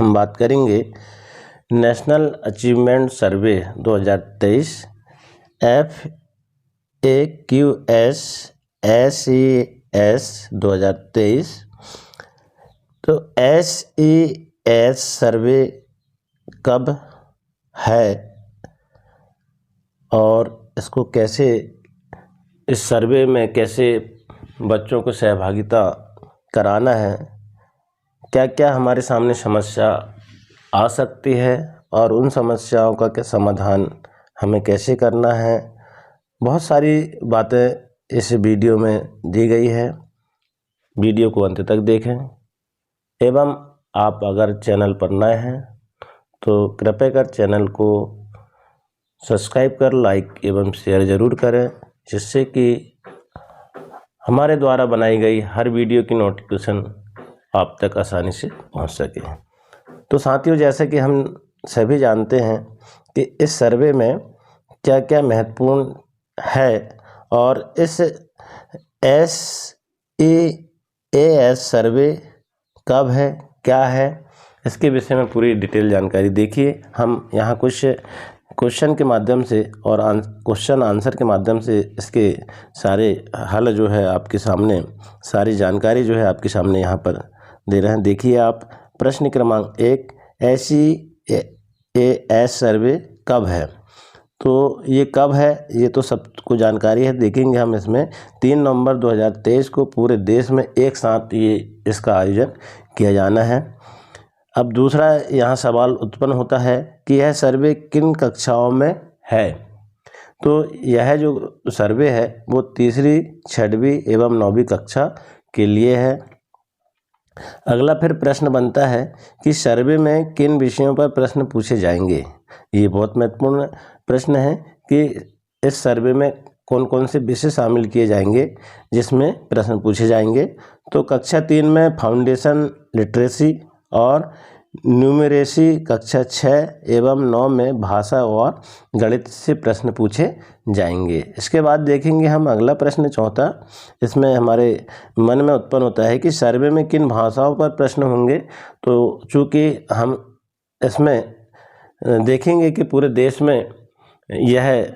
हम बात करेंगे नेशनल अचीवमेंट सर्वे 2023 FAQS SES 2023। तो SES सर्वे कब है और इसको कैसे, इस सर्वे में कैसे बच्चों को सहभागिता कराना है, क्या क्या हमारे सामने समस्या आ सकती है और उन समस्याओं का क्या समाधान हमें कैसे करना है, बहुत सारी बातें इस वीडियो में दी गई है। वीडियो को अंत तक देखें एवं आप अगर चैनल पर नए हैं तो कृपया कर चैनल को सब्सक्राइब कर लाइक एवं शेयर ज़रूर करें, जिससे कि हमारे द्वारा बनाई गई हर वीडियो की नोटिफिकेशन आप तक आसानी से पहुंच सके। तो साथियों, जैसे कि हम सभी जानते हैं कि इस सर्वे में क्या क्या महत्वपूर्ण है और इस SES सर्वे कब है, क्या है, इसके विषय में पूरी डिटेल जानकारी देखिए। हम यहाँ कुछ क्वेश्चन के माध्यम से और क्वेश्चन आंसर के माध्यम से इसके सारे हल जो है आपके सामने, सारी जानकारी जो है आपके सामने यहाँ पर दे रहे हैं। देखिए आप, प्रश्न क्रमांक 1, SES सर्वे कब है। तो ये कब है ये तो सबको जानकारी है। देखेंगे हम इसमें 3 नवंबर 2023 को पूरे देश में एक साथ ये इसका आयोजन किया जाना है। अब दूसरा यहाँ सवाल उत्पन्न होता है कि यह सर्वे किन कक्षाओं में है। तो यह जो सर्वे है वो तीसरी, 6वीं एवं 9वीं कक्षा के लिए है। अगला फिर प्रश्न बनता है कि सर्वे में किन विषयों पर प्रश्न पूछे जाएंगे। ये बहुत महत्वपूर्ण प्रश्न है कि इस सर्वे में कौन कौन से विषय शामिल किए जाएंगे जिसमें प्रश्न पूछे जाएंगे। तो कक्षा 3 में फाउंडेशन लिटरेसी और न्यूमेरेसी, कक्षा 6 एवं 9 में भाषा और गणित से प्रश्न पूछे जाएंगे। इसके बाद देखेंगे हम अगला प्रश्न, चौथा। इसमें हमारे मन में उत्पन्न होता है कि सर्वे में किन भाषाओं पर प्रश्न होंगे। तो चूँकि हम इसमें देखेंगे कि पूरे देश में यह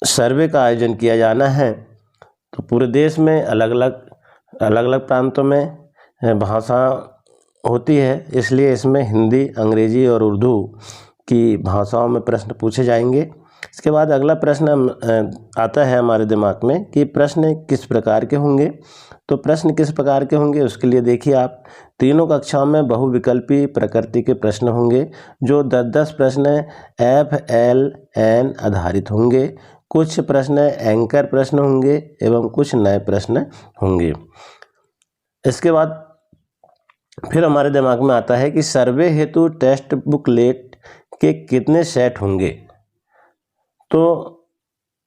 सर्वे का आयोजन किया जाना है, तो पूरे देश में अलग अलग प्रांतों में भाषा होती है, इसलिए इसमें हिंदी, अंग्रेजी और उर्दू की भाषाओं में प्रश्न पूछे जाएंगे। इसके बाद अगला प्रश्न आता है हमारे दिमाग में कि प्रश्न किस प्रकार के होंगे। तो प्रश्न किस प्रकार के होंगे उसके लिए देखिए आप, तीनों कक्षाओं में बहुविकल्पी प्रकृति के प्रश्न होंगे जो 10-10 प्रश्न FLN आधारित होंगे। कुछ प्रश्न एंकर प्रश्न होंगे एवं कुछ नए प्रश्न होंगे। इसके बाद फिर हमारे दिमाग में आता है कि सर्वे हेतु टेक्स्ट बुकलेट के कितने सेट होंगे। तो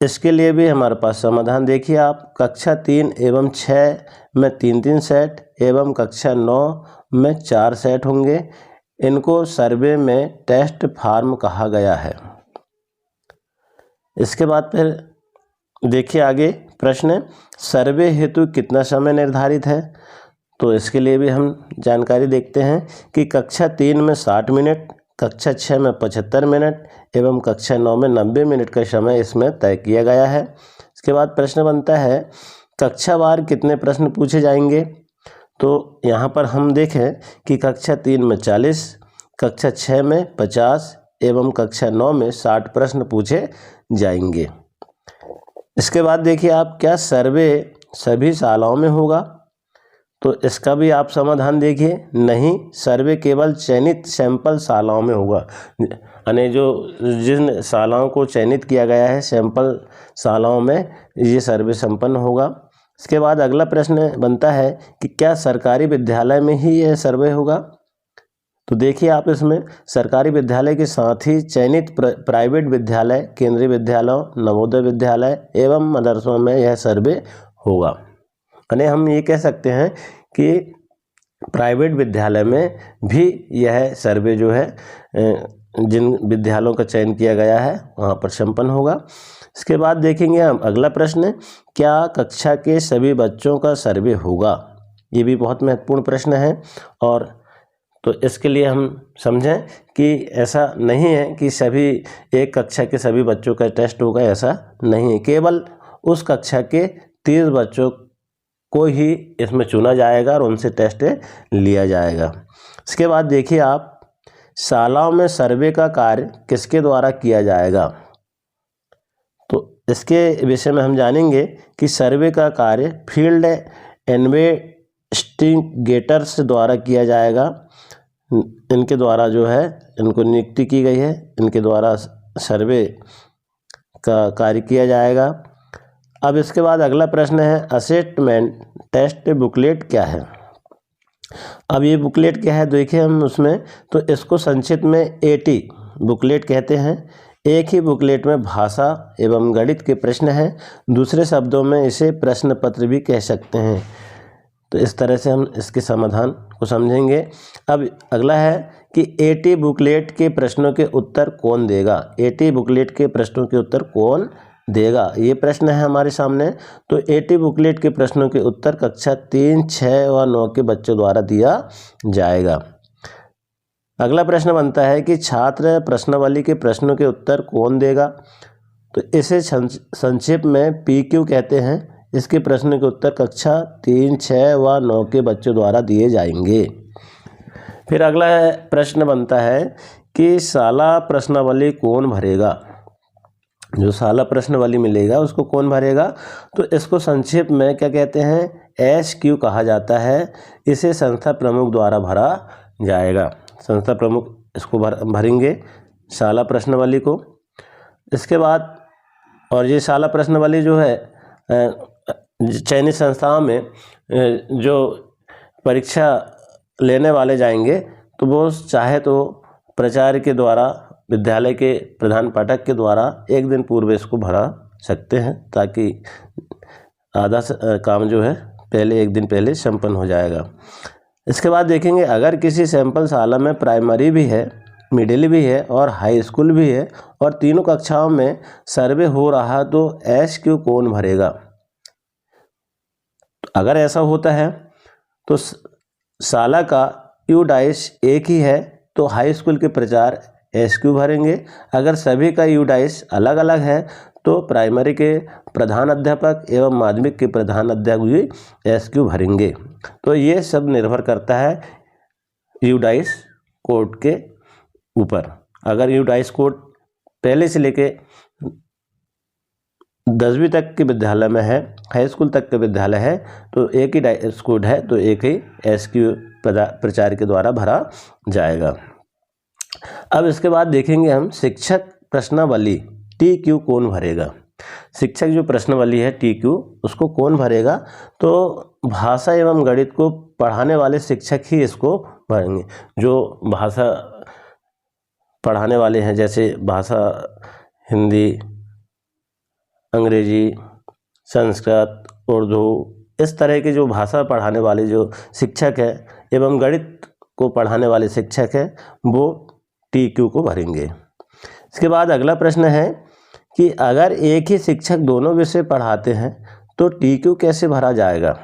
इसके लिए भी हमारे पास समाधान देखिए आप, कक्षा 3 एवं 6 में 3-3 सेट एवं कक्षा 9 में 4 सेट होंगे। इनको सर्वे में टेस्ट फॉर्म कहा गया है। इसके बाद फिर देखिए आगे प्रश्न, सर्वे हेतु कितना समय निर्धारित है। तो इसके लिए भी हम जानकारी देखते हैं कि कक्षा 3 में 60 मिनट, कक्षा 6 में 75 मिनट एवं कक्षा 9 में 90 मिनट का समय इसमें तय किया गया है। इसके बाद प्रश्न बनता है कक्षावार कितने प्रश्न पूछे जाएंगे। तो यहाँ पर हम देखें कि कक्षा 3 में 40, कक्षा 6 में 50 एवं कक्षा 9 में 60 प्रश्न पूछे जाएंगे। इसके बाद देखिए आप, क्या सर्वे सभी शालाओं में होगा। तो इसका भी आप समाधान देखिए, नहीं, सर्वे केवल चयनित सैंपल शालाओं में होगा। यानी जो जिन शालाओं को चयनित किया गया है, सैंपल शालाओं में ये सर्वे संपन्न होगा। इसके बाद अगला प्रश्न बनता है कि क्या सरकारी विद्यालय में ही यह सर्वे होगा। तो देखिए आप, इसमें सरकारी विद्यालय के साथ ही चयनित प्राइवेट विद्यालय, केंद्रीय विद्यालयों, नवोदय विद्यालय एवं मदरसों में यह सर्वे होगा। यानी हम ये कह सकते हैं कि प्राइवेट विद्यालय में भी यह सर्वे जो है जिन विद्यालयों का चयन किया गया है वहाँ पर संपन्न होगा। इसके बाद देखेंगे हम अगला प्रश्न, क्या कक्षा के सभी बच्चों का सर्वे होगा। ये भी बहुत महत्वपूर्ण प्रश्न है और तो इसके लिए हम समझें कि ऐसा नहीं है कि सभी एक कक्षा के सभी बच्चों का टेस्ट होगा, ऐसा नहीं है। केवल उस कक्षा के 30 बच्चों को ही इसमें चुना जाएगा और उनसे टेस्ट लिया जाएगा। इसके बाद देखिए आप, शालाओं में सर्वे का कार्य किसके द्वारा किया जाएगा। तो इसके विषय में हम जानेंगे कि सर्वे का कार्य फील्ड इन्वेस्टिगेटर्स द्वारा किया जाएगा। इनके द्वारा जो है, इनको नियुक्ति की गई है, इनके द्वारा सर्वे का कार्य किया जाएगा। अब इसके बाद अगला प्रश्न है, असेसमेंट टेस्ट बुकलेट क्या है। अब ये बुकलेट क्या है देखिए हम उसमें, तो इसको संक्षिप्त में AT बुकलेट कहते हैं। एक ही बुकलेट में भाषा एवं गणित के प्रश्न हैं, दूसरे शब्दों में इसे प्रश्न पत्र भी कह सकते हैं। तो इस तरह से हम इसके समाधान को समझेंगे। अब अगला है कि AT बुकलेट के प्रश्नों के उत्तर कौन देगा। AT बुकलेट के प्रश्नों के उत्तर कौन देगा, ये प्रश्न है हमारे सामने। तो AT बुकलेट के प्रश्नों के उत्तर कक्षा 3, 6 व 9 के बच्चों द्वारा दिया जाएगा। अगला प्रश्न बनता है कि छात्र प्रश्नावली के प्रश्नों के उत्तर कौन देगा। तो इसे संक्षेप में PQ कहते हैं। इसके प्रश्नों के उत्तर कक्षा 3, 6 व 9 के बच्चों द्वारा दिए जाएंगे। फिर अगला प्रश्न बनता है कि शाला प्रश्नावली कौन भरेगा। जो शाला प्रश्नावली मिलेगा उसको कौन भरेगा। तो इसको संक्षेप में क्या कहते हैं, SQ कहा जाता है। इसे संस्था प्रमुख द्वारा भरा जाएगा। संस्था प्रमुख इसको भरेंगे शाला प्रश्नावली को। इसके बाद, और ये शाला प्रश्नावली जो है चयनित संस्थाओं में जो परीक्षा लेने वाले जाएंगे, तो वो चाहे तो प्राचार्य के द्वारा, विद्यालय के प्रधान पाठक के द्वारा एक दिन पूर्व इसको भरा सकते हैं, ताकि आधा काम जो है पहले, एक दिन पहले संपन्न हो जाएगा। इसके बाद देखेंगे, अगर किसी सैंपल शाला में प्राइमरी भी है, मिडिल भी है और हाई स्कूल भी है और तीनों कक्षाओं में सर्वे हो रहा, तो SQ कौन भरेगा। अगर ऐसा होता है तो शाला का यूडाइस एक ही है, तो हाई स्कूल के प्राचार्य SQ भरेंगे। अगर सभी का यूडाइस अलग अलग है तो प्राइमरी के प्रधान अध्यापक एवं माध्यमिक के प्रधान अध्यापक भी SQ भरेंगे। तो ये सब निर्भर करता है यूडाइस कोड के ऊपर। अगर यूडाइस कोड पहले से लेके 10वीं तक के विद्यालय में है, हाई स्कूल तक के विद्यालय है, तो एक ही डाइस कोड है, तो एक ही SQ प्राचार्य के द्वारा भरा जाएगा। अब इसके बाद देखेंगे हम, शिक्षक प्रश्नावली TQ कौन भरेगा। शिक्षक जो प्रश्नावली है TQ, उसको कौन भरेगा। तो भाषा एवं गणित को पढ़ाने वाले शिक्षक ही इसको भरेंगे। जो भाषा पढ़ाने वाले हैं, जैसे भाषा हिंदी, अंग्रेजी, संस्कृत, उर्दू, इस तरह के जो भाषा पढ़ाने वाले जो शिक्षक है एवं गणित को पढ़ाने वाले शिक्षक है, वो TQ को भरेंगे। इसके बाद अगला प्रश्न है कि अगर एक ही शिक्षक दोनों विषय पढ़ाते हैं तो TQ कैसे भरा जाएगा।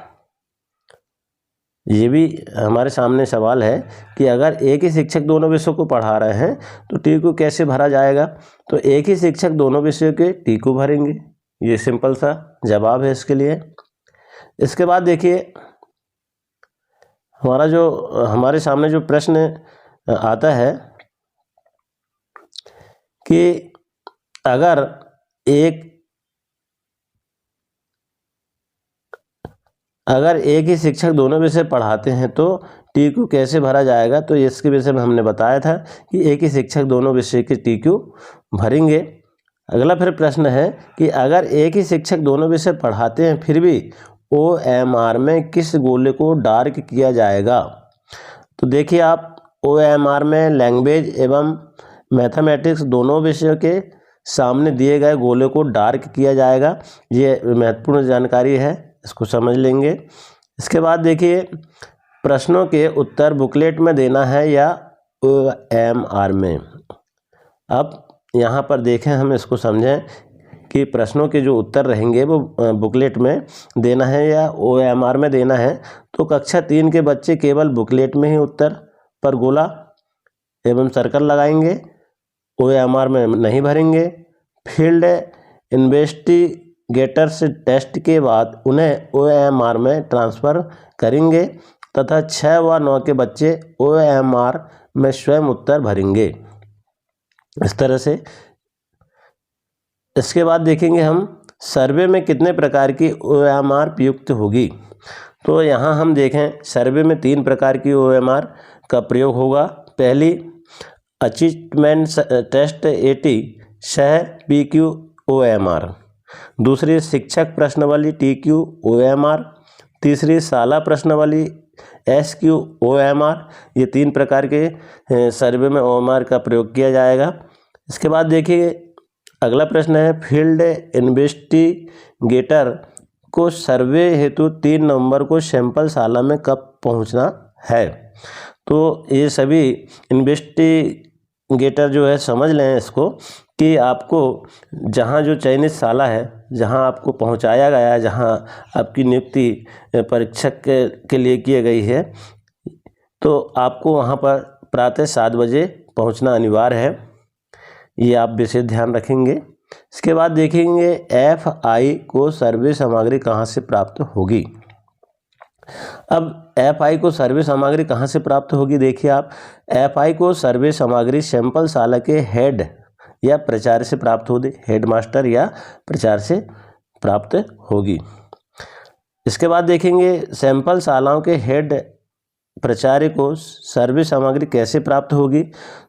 ये भी हमारे सामने सवाल है कि अगर एक ही शिक्षक दोनों विषयों को पढ़ा रहे हैं तो TQ कैसे भरा जाएगा। तो एक ही शिक्षक दोनों विषयों के TQ भरेंगे। ये सिंपल सा जवाब है इसके लिए। इसके बाद देखिए, हमारे सामने जो प्रश्न आता है कि अगर एक ही शिक्षक दोनों विषय पढ़ाते हैं तो TQ कैसे भरा जाएगा। तो इसके विषय में हमने बताया था कि एक ही शिक्षक दोनों विषय के TQ भरेंगे। अगला फिर प्रश्न है कि अगर एक ही शिक्षक दोनों विषय पढ़ाते हैं फिर भी OMR में किस गोले को डार्क किया जाएगा। तो देखिए आप, OMR में लैंग्वेज एवं मैथमेटिक्स दोनों विषयों के सामने दिए गए गोले को डार्क किया जाएगा। ये महत्वपूर्ण जानकारी है, इसको समझ लेंगे। इसके बाद देखिए, प्रश्नों के उत्तर बुकलेट में देना है या OMR में। अब यहाँ पर देखें, हम इसको समझें कि प्रश्नों के जो उत्तर रहेंगे वो बुकलेट में देना है या OMR में देना है। तो कक्षा 3 के बच्चे केवल बुकलेट में ही उत्तर पर गोला एवं सर्कल लगाएंगे, OMR में नहीं भरेंगे। फील्ड इन्वेस्टिगेटर्स टेस्ट के बाद उन्हें OMR में ट्रांसफ़र करेंगे तथा 6 व 9 के बच्चे OMR में स्वयं उत्तर भरेंगे। इस तरह से इसके बाद देखेंगे हम सर्वे में कितने प्रकार की OMR प्रयुक्त होगी। तो यहाँ हम देखें सर्वे में 3 प्रकार की OMR का प्रयोग होगा। पहली अचीवमेंट टेस्ट 80 सह PQ OMR, दूसरी शिक्षक प्रश्नावली TQ OMR, तीसरी शाला प्रश्नावली SQ OMR। ये 3 प्रकार के सर्वे में OMR का प्रयोग किया जाएगा। इसके बाद देखिए अगला प्रश्न है फील्ड इन्वेस्टिगेटर को सर्वे हेतु 3 नवंबर को सैंपल शाला में कब पहुंचना है। तो ये सभी इन्वेस्टिगेटर जो है समझ लें इसको कि आपको जहां जो चयनित शाला है, जहां आपको पहुंचाया गया है, जहां आपकी नियुक्ति परीक्षक के लिए की गई है, तो आपको वहां पर प्रातः 7 बजे पहुंचना अनिवार्य है। ये आप विशेष ध्यान रखेंगे। इसके बाद देखेंगे FI को सर्वे सामग्री कहाँ से प्राप्त होगी। अब FI को सर्वे सामग्री कहाँ से प्राप्त होगी, देखिए आप FI को सर्वे सामग्री सैंपल शाला के हेड या प्राचार्य से प्राप्त होगी, हेडमास्टर या प्राचार्य से प्राप्त होगी। इसके बाद देखेंगे सैंपल शालाओं के हेड प्राचार्य को सर्वे सामग्री कैसे प्राप्त होगी।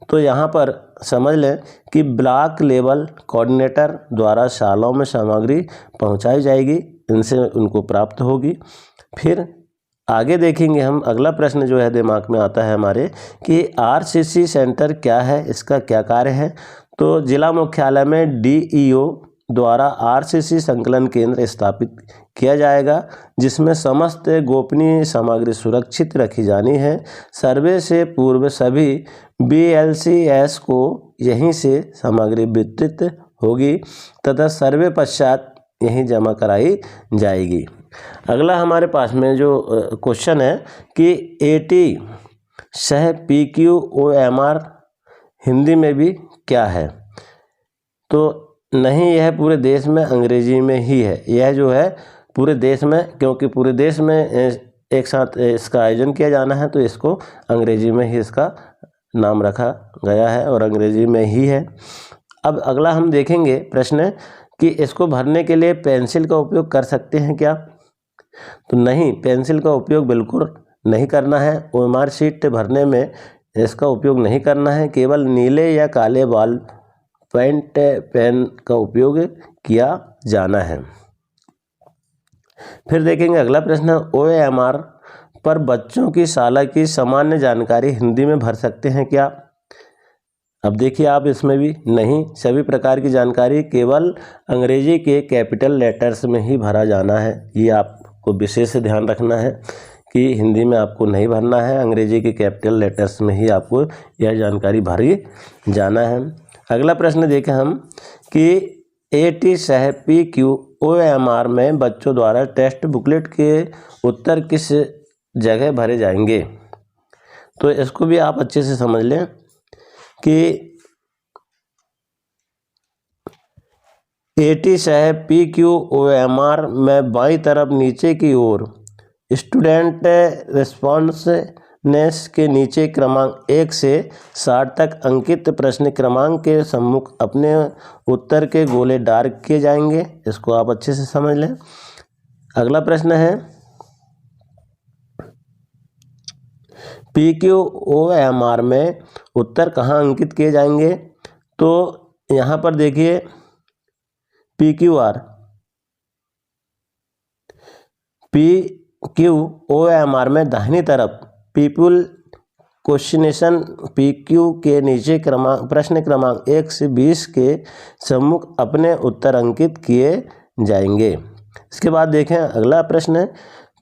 तो यहाँ पर समझ लें कि ब्लॉक लेवल कोऑर्डिनेटर द्वारा शालाओं में सामग्री पहुँचाई जाएगी, इनसे उनको प्राप्त होगी। फिर आगे देखेंगे हम अगला प्रश्न जो है दिमाग में आता है हमारे कि RCC सेंटर क्या है, इसका क्या कार्य है। तो जिला मुख्यालय में DEO द्वारा RCC संकलन केंद्र स्थापित किया जाएगा जिसमें समस्त गोपनीय सामग्री सुरक्षित रखी जानी है। सर्वे से पूर्व सभी BLCS को यहीं से सामग्री वितरित होगी तथा सर्वे पश्चात यहीं जमा कराई जाएगी। अगला हमारे पास में जो क्वेश्चन है कि 80 सह PQ OMR हिंदी में भी क्या है। तो नहीं, यह पूरे देश में अंग्रेजी में ही है। यह जो है पूरे देश में, क्योंकि पूरे देश में एक साथ इसका आयोजन किया जाना है, तो इसको अंग्रेजी में ही इसका नाम रखा गया है और अंग्रेजी में ही है। अब अगला हम देखेंगे प्रश्न कि इसको भरने के लिए पेंसिल का उपयोग कर सकते हैं क्या। तो नहीं, पेंसिल का उपयोग बिल्कुल नहीं करना है। OMR शीट भरने में इसका उपयोग नहीं करना है। केवल नीले या काले बॉल पॉइंट पेन का उपयोग किया जाना है। फिर देखेंगे अगला प्रश्न OMR पर बच्चों की शाला की सामान्य जानकारी हिंदी में भर सकते हैं क्या। अब देखिए आप इसमें भी नहीं, सभी प्रकार की जानकारी केवल अंग्रेजी के कैपिटल लेटर्स में ही भरा जाना है। ये आपको विशेष ध्यान रखना है कि हिंदी में आपको नहीं भरना है, अंग्रेजी के कैपिटल लेटर्स में ही आपको यह जानकारी भरी जाना है। अगला प्रश्न देखें हम कि 80 सह PQ OMR में बच्चों द्वारा टेस्ट बुकलेट के उत्तर किस जगह भरे जाएंगे। तो इसको भी आप अच्छे से समझ लें कि 80 सह PQ OMR में बाईं तरफ नीचे की ओर स्टूडेंट रिस्पॉन्सनेस के नीचे क्रमांक 1 से 60 तक अंकित प्रश्न क्रमांक के सम्मुख अपने उत्तर के गोले डार्क किए जाएंगे। इसको आप अच्छे से समझ लें। अगला प्रश्न है PQ OMR में उत्तर कहाँ अंकित किए जाएंगे। तो यहाँ पर देखिए PQ OMR में दाहिनी तरफ पीपल क्वेश्चनेशन PQ के नीचे प्रश्न क्रमांक 1 से 20 के सम्मुख अपने उत्तर अंकित किए जाएंगे। इसके बाद देखें अगला प्रश्न है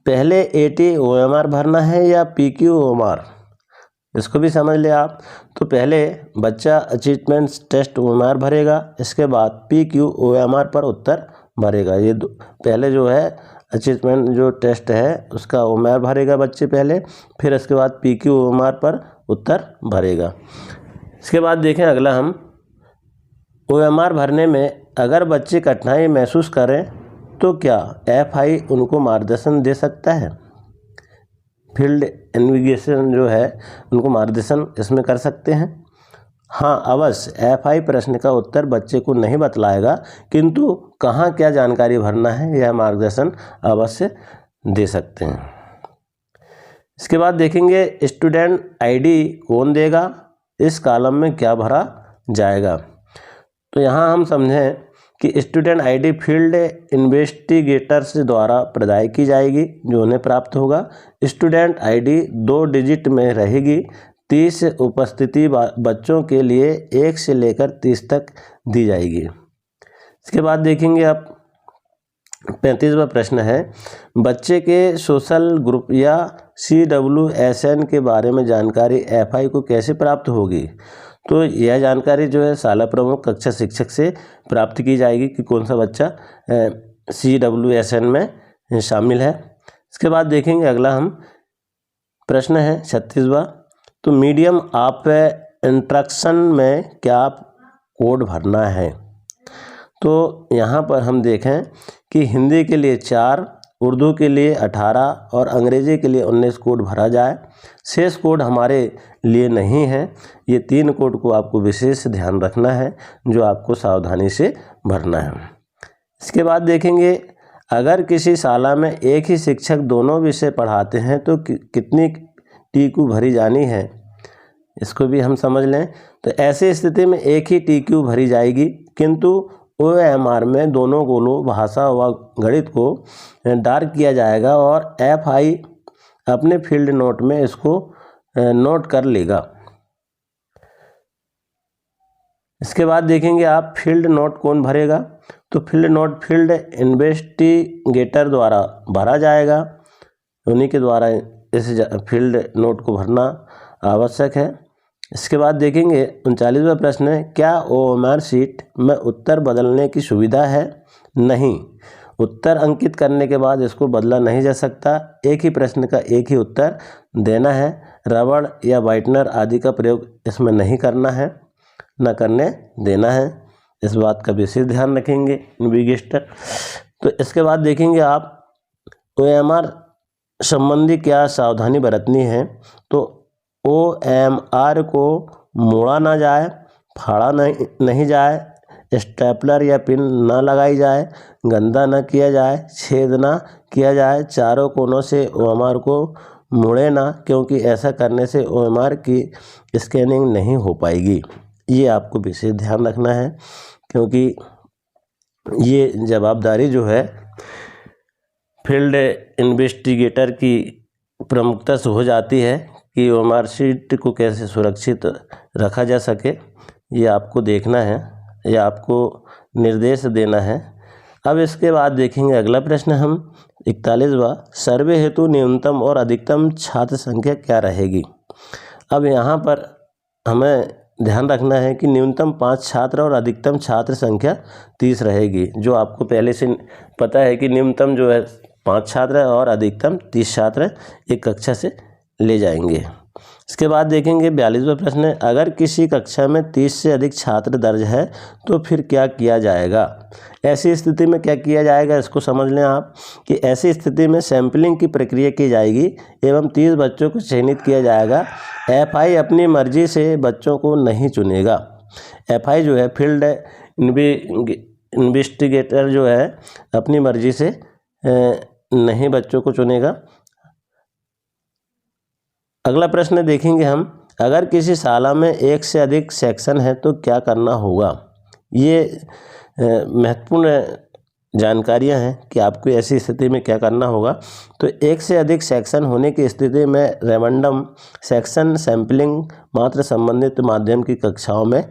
पहले 80 OMR भरना है या PQ OMR। इसको भी समझ ले आप। तो पहले बच्चा अचीवमेंट टेस्ट OMR भरेगा, इसके बाद PQ OMR पर उत्तर भरेगा। ये पहले जो है अचीवमेंट जो टेस्ट है उसका OMR भरेगा बच्चे पहले, फिर इसके बाद PQ OMR पर उत्तर भरेगा। इसके बाद देखें अगला हम OMR भरने में अगर बच्चे कठिनाई महसूस करें तो क्या FI उनको मार्गदर्शन दे सकता है? फील्ड नेविगेशन जो है उनको मार्गदर्शन इसमें कर सकते हैं। हाँ अवश्य, FI प्रश्न का उत्तर बच्चे को नहीं बतलाएगा, किंतु कहाँ क्या जानकारी भरना है यह मार्गदर्शन अवश्य दे सकते हैं। इसके बाद देखेंगे स्टूडेंट ID कौन देगा, इस कॉलम में क्या भरा जाएगा। तो यहाँ हम समझें कि स्टूडेंट ID फील्ड इन्वेस्टिगेटर्स द्वारा प्रदान की जाएगी, जो उन्हें प्राप्त होगा। स्टूडेंट ID 2 डिजिट में रहेगी। 30 उपस्थिति बच्चों के लिए 1 से लेकर 30 तक दी जाएगी। इसके बाद देखेंगे आप 35वां प्रश्न है, बच्चे के सोशल ग्रुप या CWSN के बारे में जानकारी FI को कैसे प्राप्त होगी। तो यह जानकारी जो है शाला प्रमुख कक्षा शिक्षक से प्राप्त की जाएगी कि कौन सा बच्चा CWSN में शामिल है। इसके बाद देखेंगे अगला हम प्रश्न है 36वां, तो मीडियम ऑफ इंस्ट्रक्शन में क्या कोड भरना है। तो यहाँ पर हम देखें कि हिंदी के लिए 4, उर्दू के लिए 18 और अंग्रेजी के लिए 19 कोड भरा जाए। शेष कोड हमारे लिए नहीं है। ये 3 कोड को आपको विशेष ध्यान रखना है, जो आपको सावधानी से भरना है। इसके बाद देखेंगे अगर किसी शाला में एक ही शिक्षक दोनों विषय पढ़ाते हैं तो कितनी TQ भरी जानी है, इसको भी हम समझ लें। तो ऐसी स्थिति में एक ही TQ भरी जाएगी, किंतु OMR में दोनों गोलों भाषा व गणित को डार्क किया जाएगा और FI अपने फील्ड नोट में इसको नोट कर लेगा। इसके बाद देखेंगे आप फील्ड नोट कौन भरेगा। तो फील्ड नोट फील्ड इन्वेस्टिगेटर द्वारा भरा जाएगा, उन्हीं के द्वारा इस फील्ड नोट को भरना आवश्यक है। इसके बाद देखेंगे 39वां प्रश्न है, क्या OMR शीट में उत्तर बदलने की सुविधा है। नहीं, उत्तर अंकित करने के बाद इसको बदला नहीं जा सकता। एक ही प्रश्न का एक ही उत्तर देना है। रबड़ या वाइटनर आदि का प्रयोग इसमें नहीं करना है, न करने देना है। इस बात का विशेष ध्यान रखेंगे नेविगेटर। तो इसके बाद देखेंगे आप OMR संबंधी क्या सावधानी बरतनी है। तो OMR को मोड़ा ना जाए, फाड़ा नहीं जाए, स्टेपलर या पिन ना लगाई जाए, गंदा ना किया जाए, छेद ना किया जाए, चारों कोनों से OMR को मोड़े ना, क्योंकि ऐसा करने से OMR की स्कैनिंग नहीं हो पाएगी। ये आपको विशेष ध्यान रखना है, क्योंकि ये जवाबदारी जो है फील्ड इन्वेस्टिगेटर की प्रमुखता से हो जाती है कि OMR शीट को कैसे सुरक्षित रखा जा सके। ये आपको देखना है, या आपको निर्देश देना है। अब इसके बाद देखेंगे अगला प्रश्न हम 41वां, सर्वे हेतु न्यूनतम और अधिकतम छात्र संख्या क्या रहेगी। अब यहाँ पर हमें ध्यान रखना है कि न्यूनतम 5 छात्र और अधिकतम छात्र संख्या 30 रहेगी। जो आपको पहले से पता है कि न्यूनतम जो है 5 छात्र है और अधिकतम 30 छात्र एक कक्षा से ले जाएंगे। इसके बाद देखेंगे 42वां प्रश्न है, अगर किसी कक्षा में 30 से अधिक छात्र दर्ज है तो फिर क्या किया जाएगा। ऐसी स्थिति में क्या किया जाएगा, इसको समझ लें आप कि ऐसी स्थिति में सैंपलिंग की प्रक्रिया की जाएगी एवं 30 बच्चों को चयनित किया जाएगा। FI अपनी मर्जी से बच्चों को नहीं चुनेगा। FI जो है फील्ड इन्वेस्टिगेटर जो है अपनी मर्जी से नहीं बच्चों को चुनेगा। अगला प्रश्न देखेंगे हम, अगर किसी शाला में 1 से अधिक सेक्शन है तो क्या करना होगा। ये महत्वपूर्ण जानकारियां हैं कि आपको ऐसी स्थिति में क्या करना होगा। तो 1 से अधिक सेक्शन होने की स्थिति में रैंडम सेक्शन सैंपलिंग मात्र संबंधित माध्यम की कक्षाओं में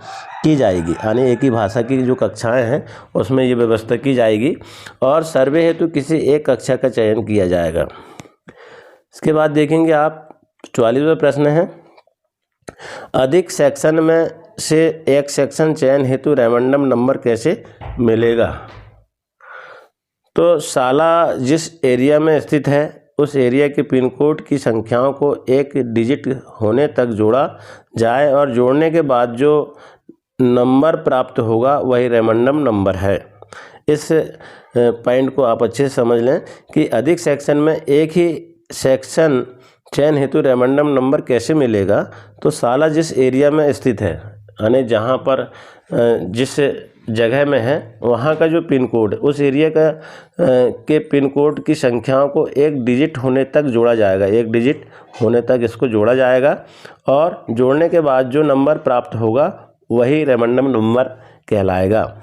की जाएगी, यानी एक ही भाषा की जो कक्षाएं हैं उसमें ये व्यवस्था की जाएगी और सर्वे हेतु किसी एक कक्षा का चयन किया जाएगा। इसके बाद देखेंगे आप 44वां प्रश्न है, अधिक सेक्शन में से एक सेक्शन चयन हेतु रैंडम नंबर कैसे मिलेगा। तो शाला जिस एरिया में स्थित है उस एरिया के पिन कोड की संख्याओं को एक डिजिट होने तक जोड़ा जाए और जोड़ने के बाद जो नंबर प्राप्त होगा वही रैंडम नंबर है। इस पॉइंट को आप अच्छे से समझ लें कि अधिक सेक्शन में एक ही सेक्शन चयन हेतु रैंडम नंबर कैसे मिलेगा। तो साला जिस एरिया में स्थित है, यानी जहाँ पर जिस जगह में है वहाँ का जो पिन कोड, उस एरिया का के पिन कोड की संख्याओं को एक डिजिट होने तक जोड़ा जाएगा, एक डिजिट होने तक इसको जोड़ा जाएगा और जोड़ने के बाद जो नंबर प्राप्त होगा वही रैंडम नंबर कहलाएगा।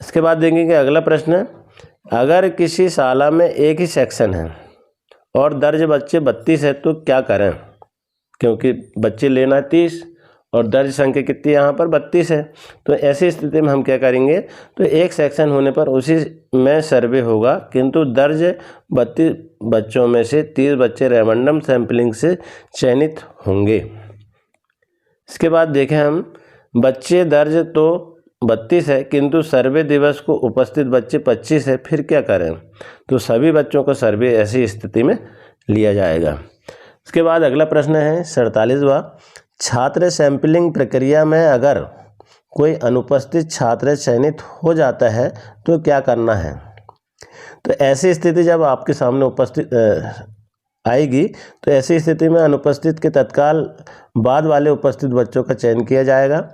इसके बाद देखेंगे अगला प्रश्न है, अगर किसी शाला में एक ही सेक्शन है और दर्ज बच्चे 32 है तो क्या करें। क्योंकि बच्चे लेना 30 और दर्ज संख्या कितनी यहाँ पर 32 है, तो ऐसी स्थिति में हम क्या करेंगे, तो एक सेक्शन होने पर उसी में सर्वे होगा, किंतु दर्ज 32 बच्चों में से 30 बच्चे रैंडम सैंपलिंग से चयनित होंगे। इसके बाद देखें हम, बच्चे दर्ज तो 32 है किंतु सर्वे दिवस को उपस्थित बच्चे 25 है, फिर क्या करें। तो सभी बच्चों का सर्वे ऐसी स्थिति में लिया जाएगा। इसके बाद अगला प्रश्न है 47वां, छात्र सैंपलिंग प्रक्रिया में अगर कोई अनुपस्थित छात्र चयनित हो जाता है तो क्या करना है। तो ऐसी स्थिति जब आपके सामने उपस्थित आएगी तो ऐसी स्थिति में अनुपस्थित के तत्काल बाद वाले उपस्थित बच्चों का चयन किया जाएगा।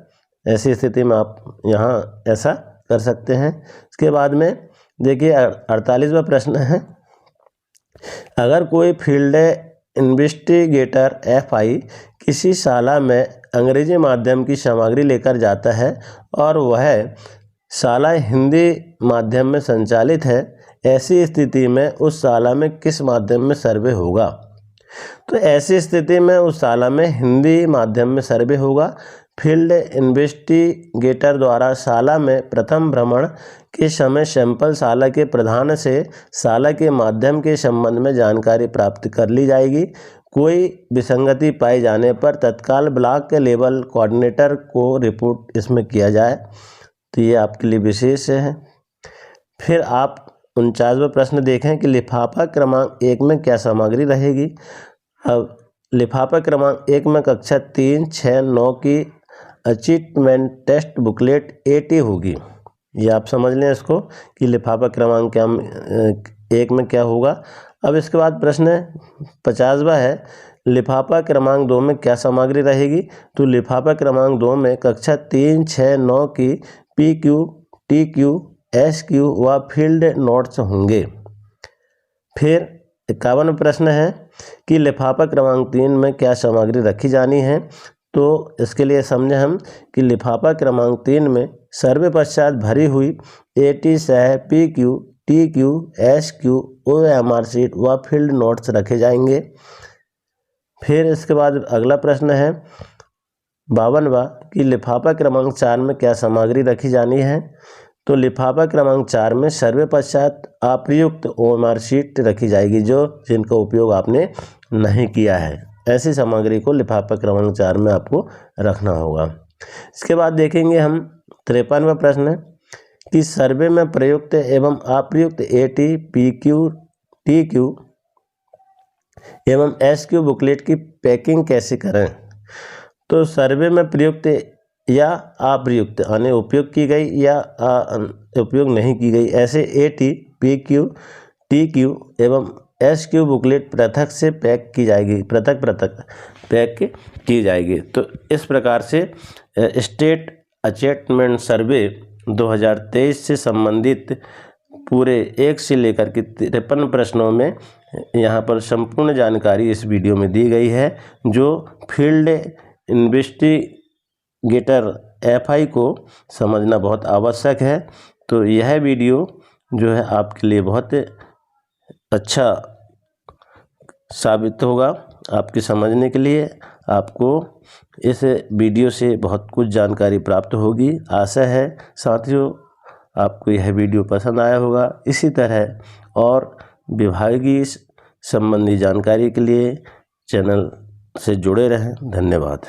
ऐसी स्थिति में आप यहाँ ऐसा कर सकते हैं। इसके बाद में देखिए 48वां प्रश्न है, अगर कोई फील्ड इन्वेस्टिगेटर FI किसी शाला में अंग्रेजी माध्यम की सामग्री लेकर जाता है और वह शाला हिंदी माध्यम में संचालित है, ऐसी स्थिति में उस शाला में किस माध्यम में सर्वे होगा। तो ऐसी स्थिति में उस शाला में हिंदी माध्यम में सर्वे होगा। फील्ड इन्वेस्टिगेटर द्वारा शाला में प्रथम भ्रमण के समय सैंपल शाला के प्रधान से शाला के माध्यम के संबंध में जानकारी प्राप्त कर ली जाएगी। कोई विसंगति पाए जाने पर तत्काल ब्लॉक के लेवल कोऑर्डिनेटर को रिपोर्ट इसमें किया जाए। तो ये आपके लिए विशेष है। फिर आप 49वां प्रश्न देखें कि लिफाफा क्रमांक 1 में क्या सामग्री रहेगी। अब लिफाफा क्रमांक 1 में कक्षा 3, 6, 9 की अचीवमेंट टेस्ट बुकलेट AT होगी। ये आप समझ लें इसको कि लिफाफा क्रमांक 1 में क्या होगा। अब इसके बाद प्रश्न 50वां है, लिफाफा क्रमांक 2 में क्या सामग्री रहेगी। तो लिफाफा क्रमांक 2 में कक्षा 3, 6, 9 की PQ, TQ, SQ व फील्ड नोट्स होंगे। फिर 51वां प्रश्न है कि लिफाफा क्रमांक 3 में क्या सामग्री रखी जानी है। तो इसके लिए समझें हम कि लिफाफा क्रमांक 3 में सर्वे पश्चात भरी हुई AT सह PQ, TQ, SQ, OMR sheet व फील्ड नोट्स रखे जाएंगे। फिर इसके बाद अगला प्रश्न है 52वां कि लिफाफा क्रमांक 4 में क्या सामग्री रखी जानी है। तो लिफाफा क्रमांक 4 में सर्वे पश्चात अप्रयुक्त OMR शीट रखी जाएगी, जिनका उपयोग आपने नहीं किया है। ऐसी सामग्री को लिफाफा क्रमांक 4 में आपको रखना होगा। इसके बाद देखेंगे हम 53वां प्रश्न कि सर्वे में प्रयुक्त एवं अप्रयुक्त AT, PQ, TQ एवं SQ बुकलेट की पैकिंग कैसे करें। तो सर्वे में प्रयुक्त या अप्रयुक्त यानी उपयोग की गई या उपयोग नहीं की गई ऐसे AT, PQ, TQ एवं SQ बुकलेट पृथक से पैक की जाएगी, पृथक पैक की जाएगी। तो इस प्रकार से स्टेट अचीवमेंट सर्वे 2023 से संबंधित पूरे 1 से लेकर के 53 प्रश्नों में यहाँ पर संपूर्ण जानकारी इस वीडियो में दी गई है, जो फील्ड इन्वेस्टिगेटर FI को समझना बहुत आवश्यक है। तो यह वीडियो जो है आपके लिए बहुत अच्छा साबित होगा आपके समझने के लिए। आपको इस वीडियो से बहुत कुछ जानकारी प्राप्त होगी। आशा है साथियों आपको यह वीडियो पसंद आया होगा। इसी तरह और विभागीय संबंधी जानकारी के लिए चैनल से जुड़े रहें। धन्यवाद।